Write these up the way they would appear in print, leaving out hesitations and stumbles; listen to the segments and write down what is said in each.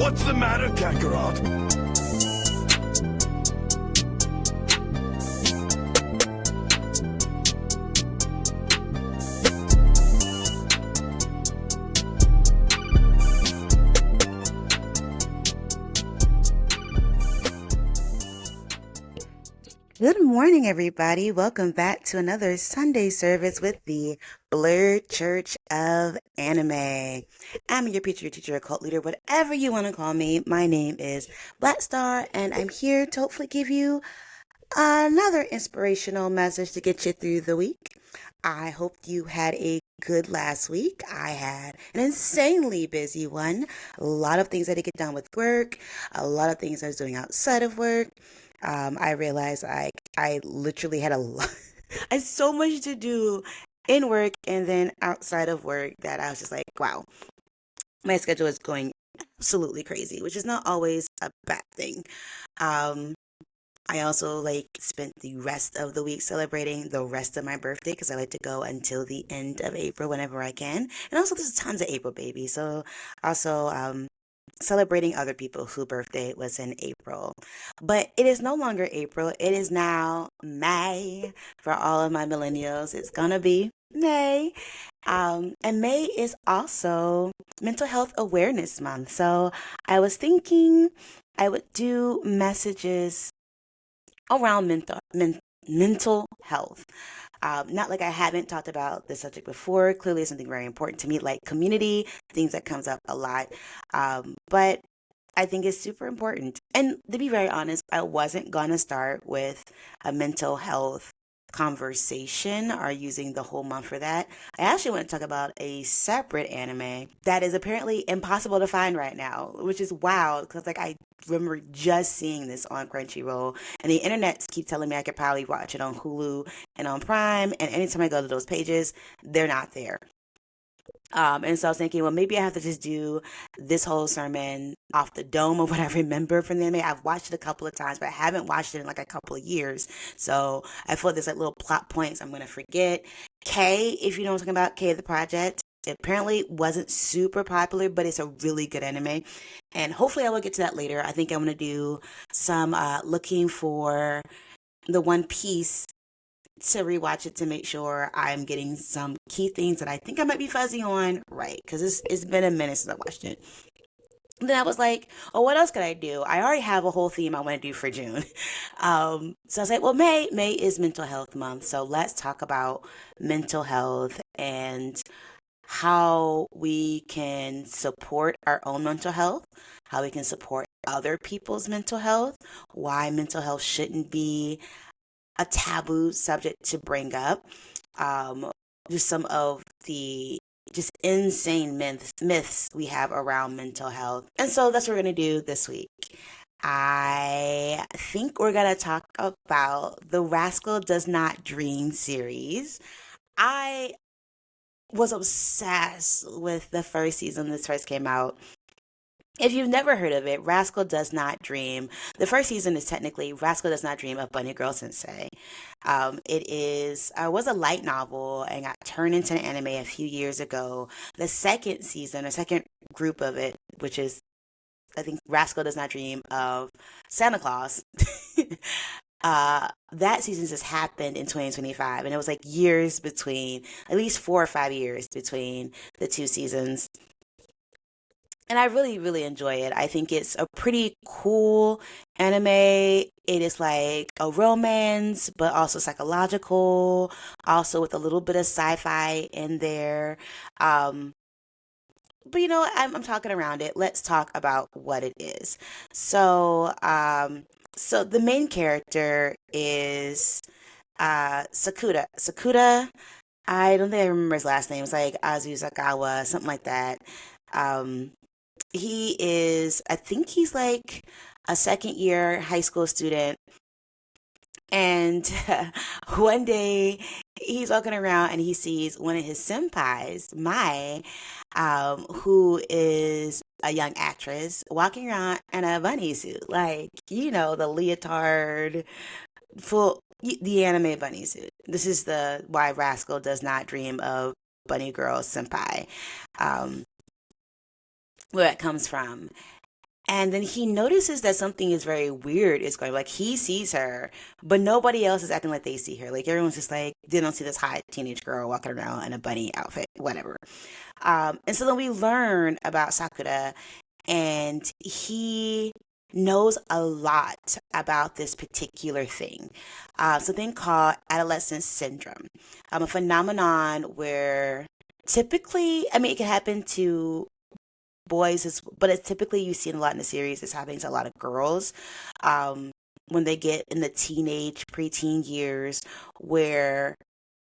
What's the matter, Kakarot? Good morning, everybody. Welcome back to another Sunday service with the Blerd Church of Anime. I'm your preacher, teacher, cult leader, whatever you want to call me. My name is Black Star, and I'm here to hopefully give you another inspirational message to get you through the week. I hope you had a good last week. I had an insanely busy one. A lot of things I had to get done with work, a lot of things I was doing outside of work. I realized I literally had a lot, I had so much to do in work and then outside of work that I was just like, wow, my schedule is going absolutely crazy, which is not always a bad thing. Um, I also spent the rest of the week celebrating the rest of my birthday because I like to go until the end of April whenever I can. And also there's tons of April babies. So also celebrating other people whose birthday was in April. But it is no longer April. It is now May for all of my millennials. It's gonna be May. And May is also Mental Health Awareness Month. So I was thinking I would do messages around mental health. Not like I haven't talked about this subject before. Clearly, it's something very important to me, like community, things that comes up a lot. But I think it's super important. And to be very honest, I wasn't gonna start with a mental health conversation or using the whole month for that. I actually want to talk about a separate anime that is apparently impossible to find right now, which is wild because I remember just seeing this on Crunchyroll, and the internet keep telling me I could probably watch it on Hulu and on Prime, and anytime I go to those pages, they're not there. And so I was thinking, well, maybe I have to just do this whole sermon off the dome of what I remember from the anime. I've watched it a couple of times, but I haven't watched it in like a couple of years. So I feel like there's little plot points I'm going to forget. K, if you know what I'm talking about, K the Project. It apparently wasn't super popular, but it's a really good anime. And hopefully I will get to that later. I think I'm going to do some looking for the One Piece to rewatch it to make sure I'm getting some key things that I think I might be fuzzy on right, because it's been a minute since I watched it. Then I was like, oh, what else could I do? I already have a whole theme I want to do for June. So I was like, well, May is Mental Health Month, so let's talk about mental health and how we can support our own mental health, how we can support other people's mental health, why mental health shouldn't be a taboo subject to bring up. Um, just some of the just insane myths we have around mental health. And so that's what we're going to do this week. I think we're going to talk about the Rascal Does Not Dream series. I was obsessed with the first season this first came out. If you've never heard of it, Rascal Does Not Dream. The first season is technically Rascal Does Not Dream of Bunny Girl Sensei. It is was a light novel and got turned into an anime a few years ago. The second season, the second group of it, which is I think Rascal Does Not Dream of Santa Claus. That season just happened in 2025, and it was like years between, at least 4 or 5 years between the two seasons, and I really, really enjoy it. I think it's a pretty cool anime. It is like a romance, but also psychological, also with a little bit of sci-fi in there. Um, but I'm talking around it. Let's talk about what it is. So, so the main character is Sakura. Sakura. I don't think I remember his last name. It's like Azuzakawa, something like that. Um, he is, I think he's like a second year high school student. And one day he's walking around and he sees one of his senpais, Mai, who is a young actress, walking around in a bunny suit. Like, the leotard, full, the anime bunny suit. This is the why Rascal does not dream of Bunny Girl Senpai. Um, where it comes from. And then he notices that something is very weird is going, like, he sees her, but nobody else is acting like they see her. Like, everyone's just like, they don't see this hot teenage girl walking around in a bunny outfit, whatever. And so then we learn about Sakura, and he knows a lot about this particular thing, something called adolescent syndrome, a phenomenon where typically, I mean, it can happen to boys, but it's typically you see it a lot in the series. It's happening to a lot of girls um, when they get in the teenage, preteen years, where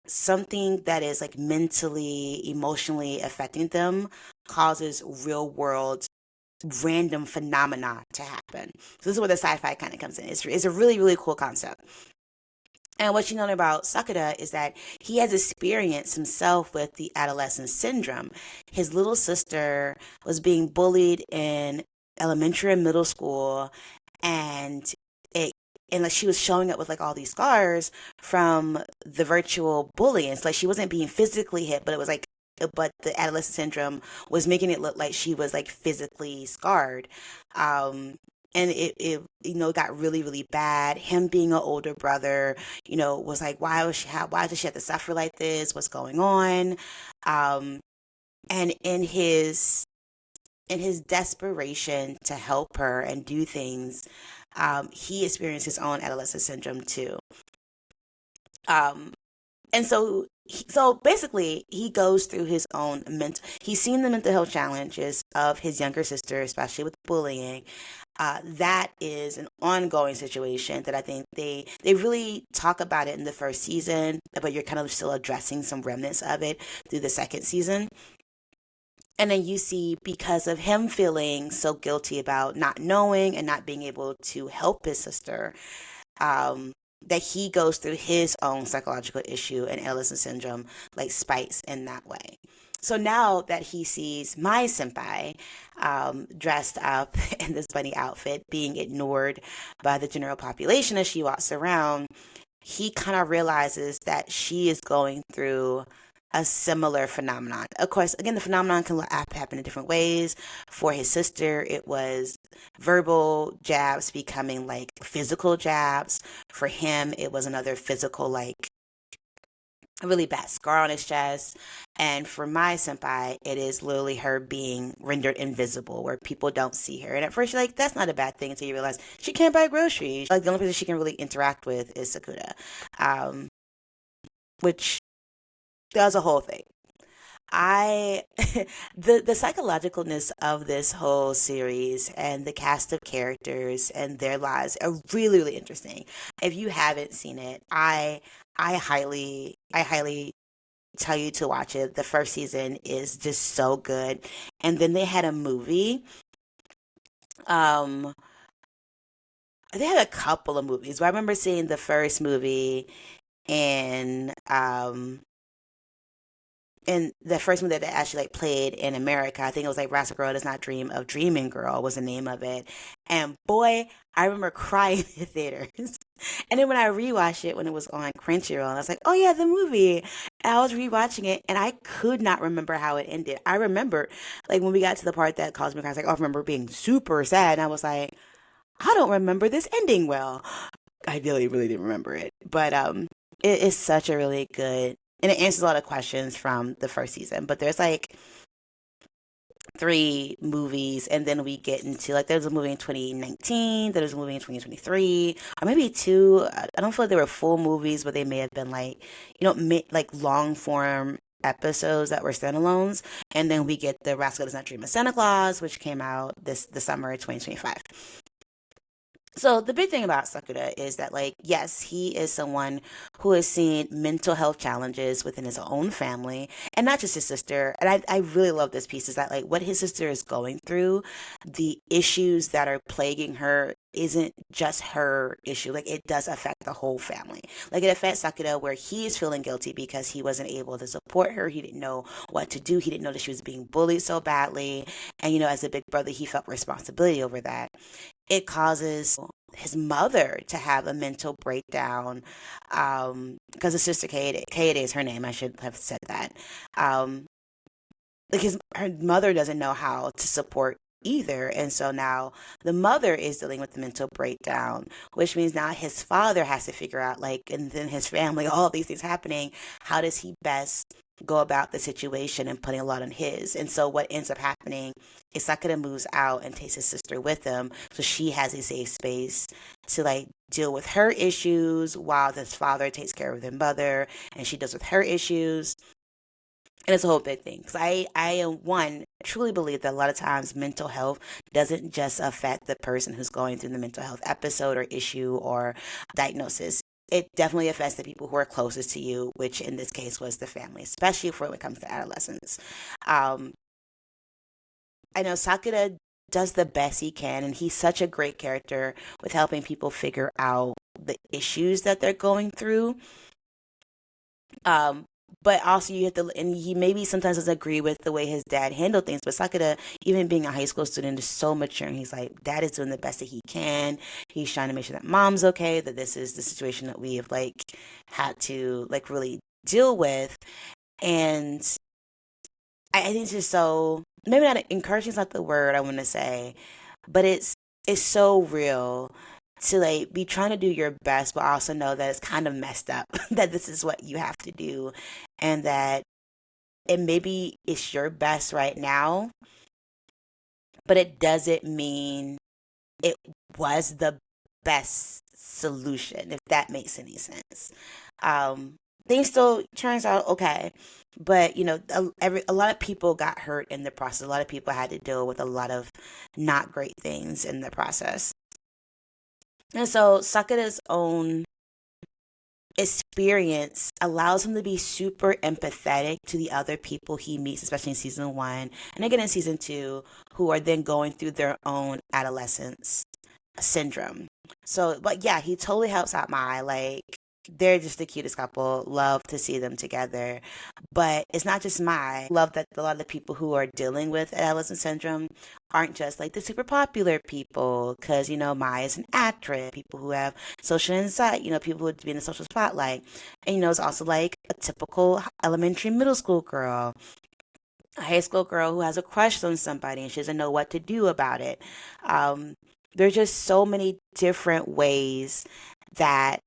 something that is like mentally, emotionally affecting them causes real world random phenomena to happen. So this is where the sci-fi kind of comes in. It's a really, really cool concept. And what you know about Sakura is that he has experienced himself with the adolescent syndrome. His little sister was being bullied in elementary and middle school, and it and like she was showing up with like all these scars from the virtual bullying. It's like she wasn't being physically hit, but it was like but the adolescent syndrome was making it look like she was like physically scarred. Um, and it got really really bad. Him being an older brother, was like, why does she have to suffer like this? What's going on? Um, and in his desperation to help her and do things, he experienced his own adolescent syndrome too. Um, and so basically he goes through his own mental, he's seen the mental health challenges of his younger sister, especially with bullying. That is an ongoing situation that I think they really talk about it in the first season, but you're kind of still addressing some remnants of it through the second season. And then you see, because of him feeling so guilty about not knowing and not being able to help his sister, um, that he goes through his own psychological issue and adolescent syndrome, like spikes in that way. So now that he sees my senpai dressed up in this bunny outfit, being ignored by the general population as she walks around, he kind of realizes that she is going through a similar phenomenon. Of course, again, the phenomenon can happen in different ways. For his sister, it was verbal jabs becoming like physical jabs. For him, it was another physical, like a really bad scar on his chest. And for my senpai, it is literally her being rendered invisible, where people don't see her. And at first, you're like, that's not a bad thing until you realize she can't buy groceries. Like, the only person she can really interact with is Sakura, um, which does a whole thing. I the psychologicalness of this whole series and the cast of characters and their lives are really really interesting. If you haven't seen it, I highly tell you to watch it. The first season is just so good. And then they had a movie. Um they had a couple of movies. But I remember seeing the first movie and the first movie that they actually like played in America, I think it was like Rascal Does Not Dream of Dreaming Girl was the name of it. And boy, I remember crying in the theaters. And then when I rewatched it when it was on Crunchyroll, I was like, oh yeah, the movie. And I was rewatching it and I could not remember how it ended. I remember like when we got to the part that caused me to cry, I was like, oh, I remember being super sad. And I was like, I don't remember this ending well. I really, really didn't remember it. But it is such a really good, and it answers a lot of questions from the first season. But there's like three movies, and then we get into like there's a movie in 2019, there's a movie in 2023, or maybe two. I don't feel like they were full movies, but they may have been like like long form episodes that were standalones. And then we get the Rascal Does Not Dream of Santa Claus, which came out this the summer of 2025. So the big thing about Sakura is that, like, yes, he is someone who has seen mental health challenges within his own family, and not just his sister. And I really love this piece is that, like, what his sister is going through, the issues that are plaguing her isn't just her issue. Like, it does affect the whole family. Like, it affects Sakura where he is feeling guilty because he wasn't able to support her. He didn't know what to do. He didn't know that she was being bullied so badly. And, as a big brother, he felt responsibility over that. It causes his mother to have a mental breakdown because his sister Kaede is her name. I should have said that. Like her mother doesn't know how to support either. And so now the mother is dealing with the mental breakdown, which means now his father has to figure out, like, and then his family, all these things happening. How does he best go about the situation and putting a lot on his? And so what ends up happening is Sakura moves out and takes his sister with him. So she has a safe space to like deal with her issues while this father takes care of their mother and she deals with her issues. And it's a whole big thing because I one truly believe that a lot of times mental health doesn't just affect the person who's going through the mental health episode or issue or diagnosis. It definitely affects the people who are closest to you, which in this case was the family, especially for when it comes to adolescents. um I know Sakura does the best he can, and he's such a great character with helping people figure out the issues that they're going through. Um, but also you have to, and he maybe sometimes doesn't agree with the way his dad handled things. But Sakura, even being a high school student, is so mature, and he's like, dad is doing the best that he can. He's trying to make sure that mom's okay, that this is the situation that we have like had to like really deal with. And I think it's just so, maybe not encouraging is not the word I want to say, but it's so real to like be trying to do your best, but also know that it's kind of messed up that this is what you have to do, and that it maybe it's your best right now, but it doesn't mean it was the best solution, if that makes any sense. Um, Things still turns out okay, but you know, a lot of people got hurt in the process. A lot of people had to deal with a lot of not great things in the process. And so Sakura's own experience allows him to be super empathetic to the other people he meets, especially in season one and again in season two, who are then going through their own adolescence syndrome. So, but yeah, he totally helps out Mai. Like, they're just the cutest couple. Love to see them together. But it's not just Mai. Love that a lot of the people who are dealing with adolescent syndrome aren't just like the super popular people. Because, you know, Mai is an actress. People who have social anxiety, you know, people who would be in the social spotlight. And, you know, it's also like a typical elementary, middle school girl, a high school girl who has a crush on somebody and she doesn't know what to do about it. Um, there's just so many different ways that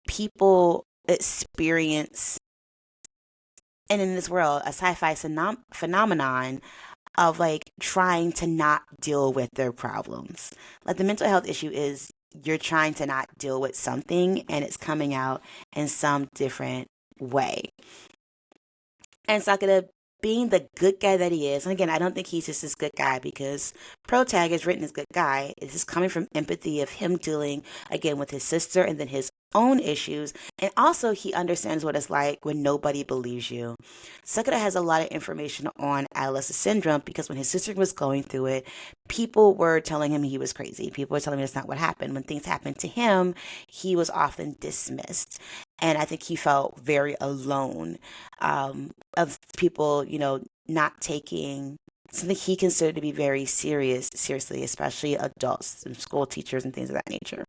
people experience, and in this world, a sci-fi phenomenon of like trying to not deal with their problems. Like the mental health issue is you're trying to not deal with something and it's coming out in some different way. And Sakura being the good guy that he is, and again, I don't think he's just this good guy because Protag is written as good guy. It's just coming from empathy of him dealing again with his sister and then his own issues. And also he understands what it's like when nobody believes you. Sakura has a lot of information on adolescent syndrome because when his sister was going through it, people were telling him he was crazy. People were telling him that's not what happened. When things happened to him, he was often dismissed. And I think he felt very alone, of people, you know, not taking something he considered to be very seriously, especially adults and school teachers and things of that nature.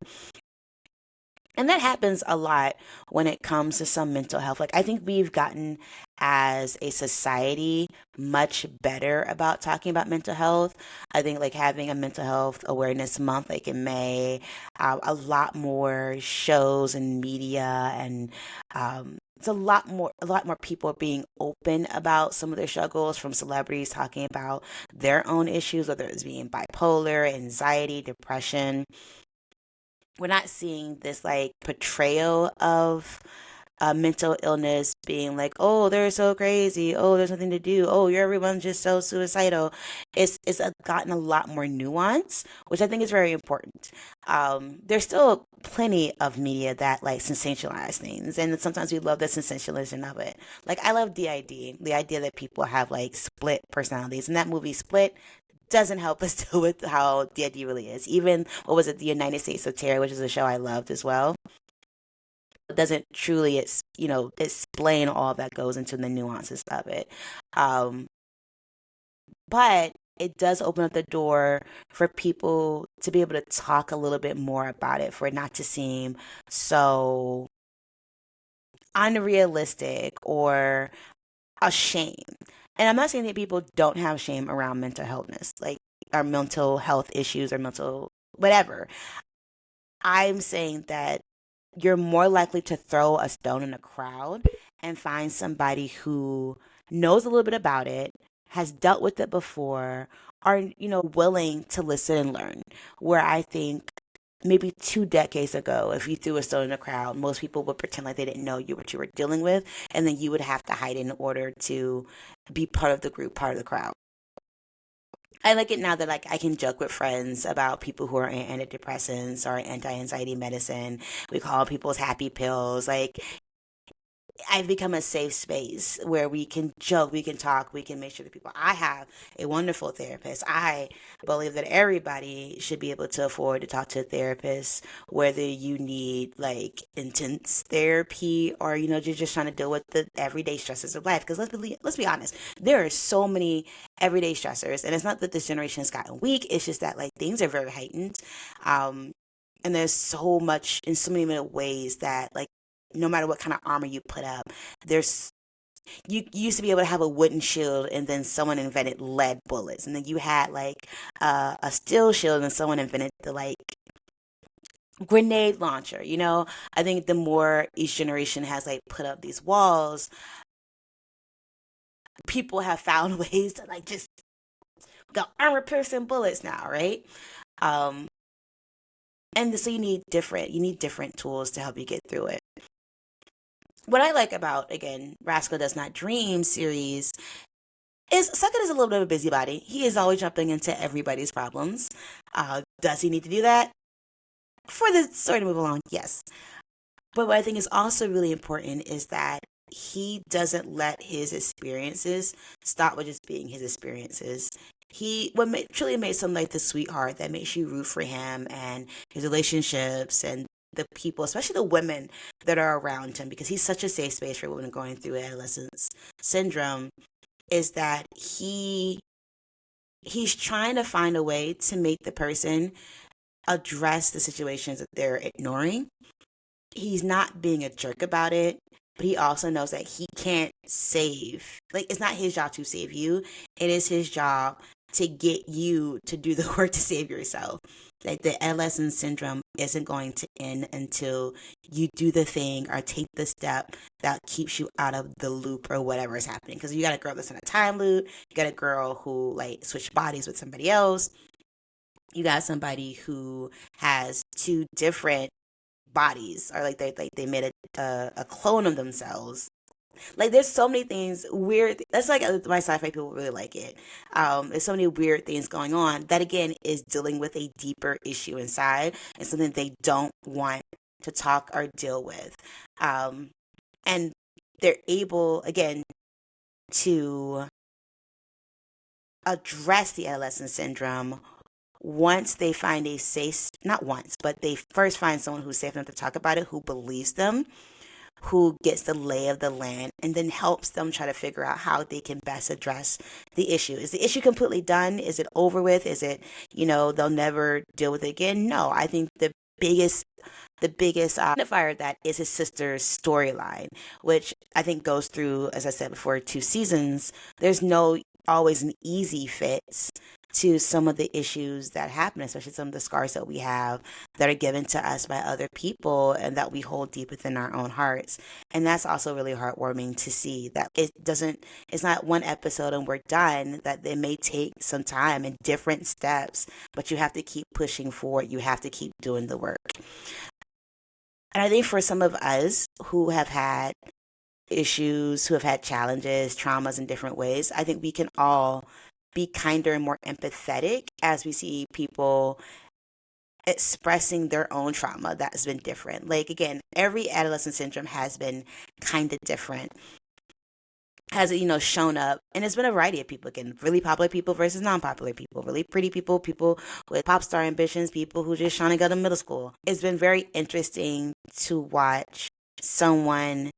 And that happens a lot when it comes to some mental health. Like, I think we've gotten as a society much better about talking about mental health. I think, like, having a mental health awareness month, like in May, a lot more shows and media, and it's a lot more people being open about some of their struggles, from celebrities talking about their own issues, whether it's being bipolar, anxiety, depression. We're not seeing this like portrayal of mental illness being like, oh, they're so crazy, oh, there's nothing to do, oh, you're everyone's just so suicidal. Gotten a lot more nuance, which I think is very important. There's still plenty of media that like sensationalize things, and sometimes we love the sensationalism of it. Like, I love DID, the idea that people have like split personalities, and that movie Split doesn't help us deal with how DID really is. Even what was it, The United States of Terror, which is a show I loved as well, doesn't truly, explain all that goes into the nuances of it. Um, but it does open up the door for people to be able to talk a little bit more about it, for it not to seem so unrealistic or a shame. And I'm not saying that people don't have shame around mental healthness. Like, or mental health issues or mental whatever. I'm saying that you're more likely to throw a stone in a crowd and find somebody who knows a little bit about it, has dealt with it before, are, willing to listen and learn. Where I think maybe 2 decades ago, if you threw a stone in a crowd, most people would pretend like they didn't know what you were dealing with, and then you would have to hide in order to be part of the group, part of the crowd. I like it now that like I can joke with friends about people who are on antidepressants or anti-anxiety medicine. We call people's happy pills. Like I've become a safe space where we can joke, we can talk, we can make sure that people. I have a wonderful therapist. I believe that everybody should be able to afford to talk to a therapist, whether you need like intense therapy or you're just trying to deal with the everyday stresses of life. Because let's be honest, there are so many everyday stressors, and it's not that this generation has gotten weak. It's just that like things are very heightened. Um, and there's so much in so many ways that like no matter what kind of armor you put up, there's you used to be able to have a wooden shield, and then someone invented lead bullets, and then you had like a steel shield, and someone invented the like grenade launcher. I think the more each generation has like put up these walls, people have found ways to like just go armor piercing bullets now, right? Um, and so you need different tools to help you get through it. What I like about, again, Rascal Does Not Dream series is Suckett is a little bit of a busybody. He is always jumping into everybody's problems. Does he need to do that? For the story to move along, yes. But what I think is also really important is that he doesn't let his experiences stop with just being his experiences. Truly makes him like the sweetheart that makes you root for him and his relationships and the people, especially the women that are around him, because he's such a safe space for women going through adolescence syndrome. Is that he's trying to find a way to make the person address the situations that they're ignoring. He's not being a jerk about it, but he also knows that he can't save. Like, it's not his job to save you. It is his job to get you to do the work to save yourself. Like, the adolescent syndrome isn't going to end until you do the thing or take the step that keeps you out of the loop or whatever is happening. Because you got a girl that's in a time loop. You got a girl who, like, switched bodies with somebody else. You got somebody who has two different bodies, or like they made a clone of themselves. Like there's so many things weird. That's like my sci-fi people really like it. There's so many weird things going on that again is dealing with a deeper issue inside and something they don't want to talk or deal with. And they're able again to address the adolescent syndrome once they find a safe, not once, but they first find someone who's safe enough to talk about it, who believes them, who gets the lay of the land, and then helps them try to figure out how they can best address the issue. Is the issue completely done? Is it over with? Is it, they'll never deal with it again? No, I think the biggest identifier of that is his sister's storyline, which I think goes through, as I said before, 2 seasons. There's no always an easy fix to some of the issues that happen, especially some of the scars that we have that are given to us by other people and that we hold deep within our own hearts. And that's also really heartwarming to see that it's not one episode and we're done, that it may take some time and different steps, but you have to keep pushing forward. You have to keep doing the work. And I think for some of us who have had issues, who have had challenges, traumas in different ways, I think we can all be kinder and more empathetic as we see people expressing their own trauma that's been different. Like, again, every adolescent syndrome has been kind of different. Has it, shown up, and it's been a variety of people. Again, really popular people versus non-popular people, really pretty people, people with pop star ambitions, people who just trying to go to middle school. It's been very interesting to watch someone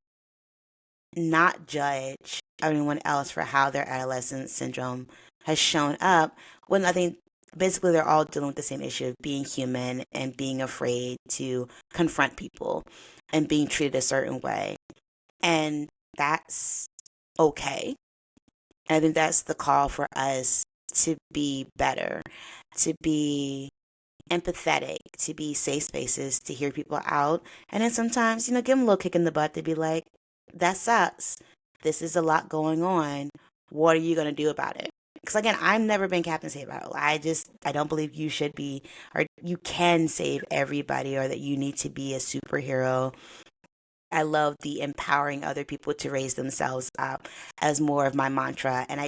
not judge anyone else for how their adolescent syndrome has shown up, when I think basically they're all dealing with the same issue of being human and being afraid to confront people and being treated a certain way. And that's okay. And I think that's the call for us to be better, to be empathetic, to be safe spaces, to hear people out. And then sometimes, give them a little kick in the butt to be like, that sucks. This is a lot going on. What are you going to do about it? Because again, I've never been Captain Save All. I don't believe you should be, or you can save everybody, or that you need to be a superhero. I love the empowering other people to raise themselves up as more of my mantra, and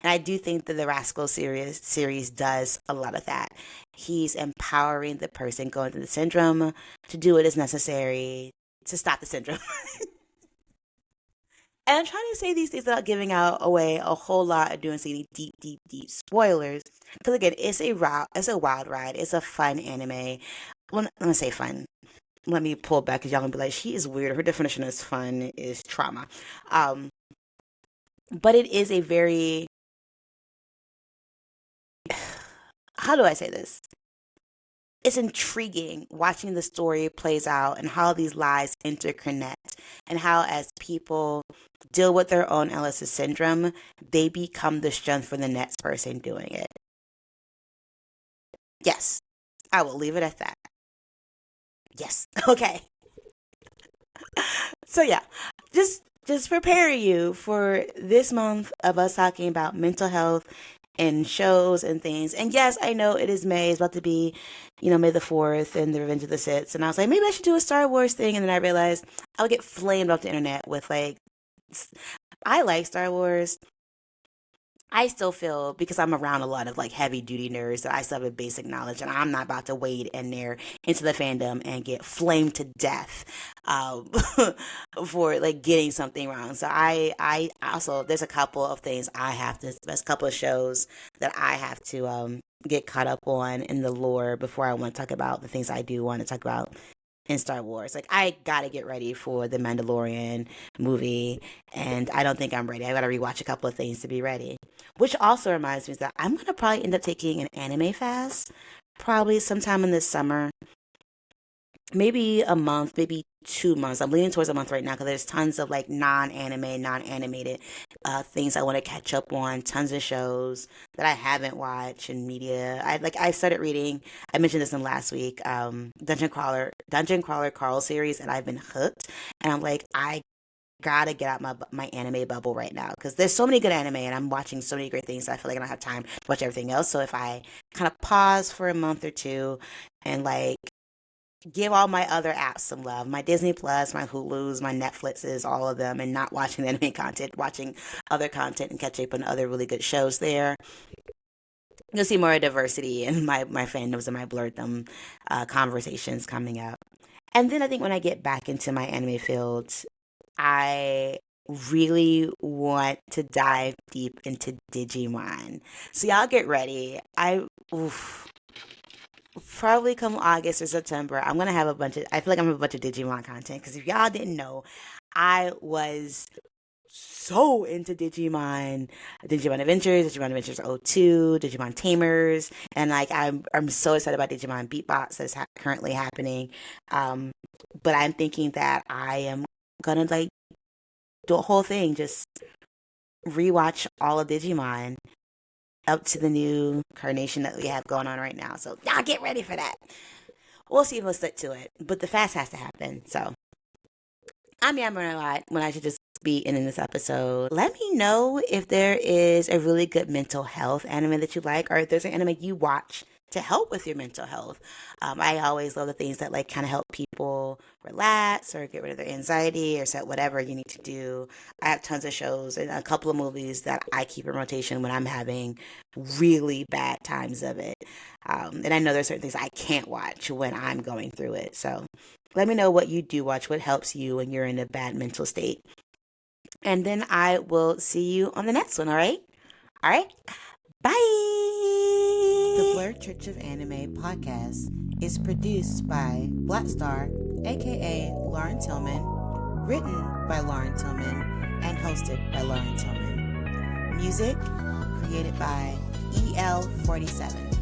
I do think that the Rascal series does a lot of that. He's empowering the person going through the syndrome to do what is necessary to stop the syndrome. And I'm trying to say these things without giving out away a whole lot of doing any deep, deep, deep spoilers. Because again, it's a wild ride. It's a fun anime. Well, let me say fun. Let me pull back because y'all gonna be like, she is weird. Her definition of fun is trauma. Um, but it is a very, how do I say this? It's intriguing watching the story plays out and how these lives interconnect, and how as people deal with their own adolescent syndrome, they become the strength for the next person doing it. Yes, I will leave it at that. Yes. Okay. So yeah, just prepare you for this month of us talking about mental health and shows and things. And yes, I know it is May. It's about to be, May the 4th and the Revenge of the Sith. And I was like, maybe I should do a Star Wars thing. And then I realized I would get flamed off the internet with like, I like Star Wars. I still feel, because I'm around a lot of like heavy duty nerds, that I still have a basic knowledge, and I'm not about to wade in there into the fandom and get flamed to death um, for like getting something wrong. So I also, there's a couple of things there's a couple of shows that I have to get caught up on in the lore before I want to talk about the things I do want to talk about in Star Wars. Like, I gotta get ready for the Mandalorian movie, and I don't think I'm ready. I gotta rewatch a couple of things to be ready. Which also reminds me that I'm gonna probably end up taking an anime fast, probably sometime in this summer. Maybe a month, maybe 2 months. I'm leaning towards a month right now because there's tons of like non-anime, non-animated things I want to catch up on. Tons of shows that I haven't watched and media. I started reading. I mentioned this in last week. Dungeon Crawler Carl series, and I've been hooked. And I'm like, I gotta get out my anime bubble right now because there's so many good anime and I'm watching so many great things that I feel like I don't have time to watch everything else. So if I kind of pause for a month or two and like give all my other apps some love, my Disney Plus, my Hulus, my Netflixes, all of them, and not watching the anime content, watching other content and catch up on other really good shows there. You'll see more diversity in my fandoms and my blurred conversations coming up. And then I think when I get back into my anime field, I really want to dive deep into Digimon. So y'all get ready. Oof, probably come August or September, I feel like I'm gonna have a bunch of Digimon content. Because if y'all didn't know, I was so into Digimon Adventures, Digimon Adventures 02, Digimon Tamers, and like I'm so excited about Digimon Beatbox that's currently happening. Um, but I'm thinking that I am gonna like do a whole thing, just rewatch all of Digimon up to the new carnation that we have going on right now. So y'all get ready for that. We'll see if we'll stick to it, but the fast has to happen. So I'm yammering a lot when I should just be ending this episode. Let me know if there is a really good mental health anime that you like, or if there's an anime you watch to help with your mental health. I always love the things that like kind of help people relax or get rid of their anxiety or set whatever you need to do. I have tons of shows and a couple of movies that I keep in rotation when I'm having really bad times of it. And I know there's certain things I can't watch when I'm going through it. So let me know what you do watch, what helps you when you're in a bad mental state. And then I will see you on the next one, all right? All right? Bye! The Blerd Church of Anime podcast is produced by Black Star, aka Lauren Tillman, written by Lauren Tillman, and hosted by Lauren Tillman. Music created by EL47.